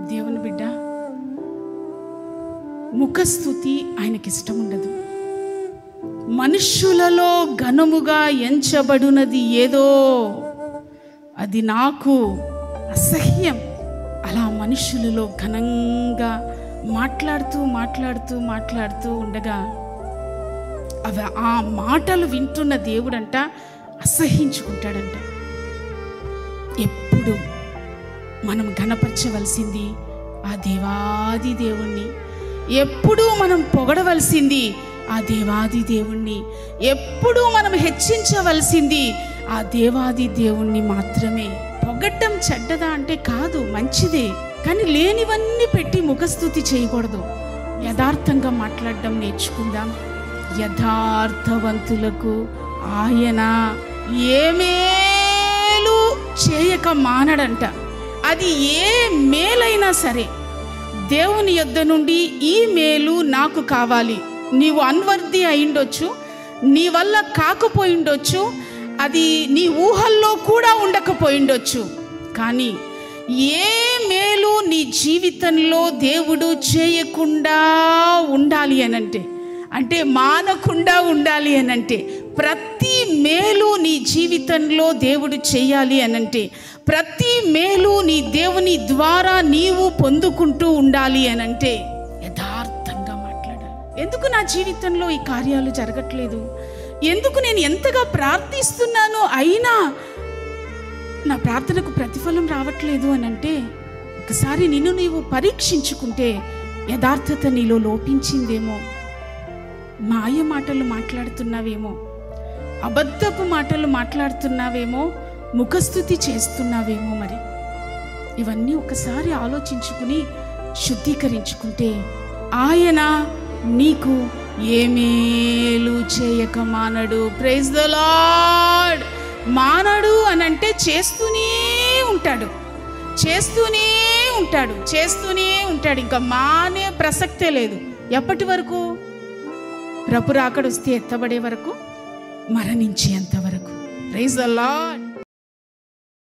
దేవుని బిడ్డ, ముఖస్తుతి ఆయనకి ఇష్టం ఉండదు. మనుష్యులలో ఘనముగా ఎంచబడినది ఏదో అది నాకు అసహ్యం. అలా మనుష్యులలో ఘనంగా మాట్లాడుతూ ఉండగా అవి ఆ మాటలు వింటున్న దేవుడంట అసహ్యించుకుంటాడంట. ఎప్పుడు మనం ఘనపరచవలసింది ఆ దేవాది దేవుణ్ణి, ఎప్పుడూ మనం పొగడవలసింది ఆ దేవాది దేవుణ్ణి, ఎప్పుడూ మనం హెచ్చించవలసింది ఆ దేవాది దేవుణ్ణి మాత్రమే. పొగడ్డం చెడ్డదా అంటే కాదు, మంచిదే. కానీ లేనివన్నీ పెట్టి ముఖస్తుతి చేయకూడదు. యథార్థంగా మాట్లాడడం నేర్చుకుందాం. యథార్థవంతులకు ఆయన ఏ మేలు చేయక మానడంట. అది ఏ మేలైనా సరే దేవుని యొద్ద నుండి ఈ మేలు నాకు కావాలి. నీవు అన్వర్ది అయిండొచ్చు, నీ వల్ల కాకపోయిండొచ్చు, అది నీ ఊహల్లో కూడా ఉండకపోయిండొచ్చు. కానీ ఏ మేలు నీ జీవితంలో దేవుడు చేయకుండా ఉండాలి అనంటే, అంటే మానకుండా ఉండాలి అనంటే, ప్రతి మేలు నీ జీవితంలో దేవుడు చేయాలి అనంటే, ప్రతి మేలు నీ దేవుని ద్వారా నీవు పొందుకుంటూ ఉండాలి అనంటే యథార్థంగా మాట్లాడాలి. ఎందుకు నా జీవితంలో ఈ కార్యాలు జరగట్లేదు? ఎందుకు నేను ఎంతగా ప్రార్థిస్తున్నాను అయినా నా ప్రార్థనకు ప్రతిఫలం రావట్లేదు అనంటే, ఒకసారి నిన్ను నీవు పరీక్షించుకుంటే యథార్థత నీలో లోపించిందేమో, మాయ మాటలు మాట్లాడుతున్నావేమో, అబద్ధపు మాటలు మాట్లాడుతున్నావేమో, ముఖస్తుతి చేస్తున్నావేమో. మరి ఇవన్నీ ఒకసారి ఆలోచించుకుని శుద్ధీకరించుకుంటే ఆయన నీకు ఏ మేలు చేయక మానడు. Praise the Lord. మానడు అనంటే చేస్తూనే ఉంటాడు. ఇంకా మానే ప్రసక్తే లేదు. ఎప్పటి వరకు? ప్రభు రాకడ వస్తే ఎత్తబడే వరకు, మరణించేంత వరకు. Praise the lord.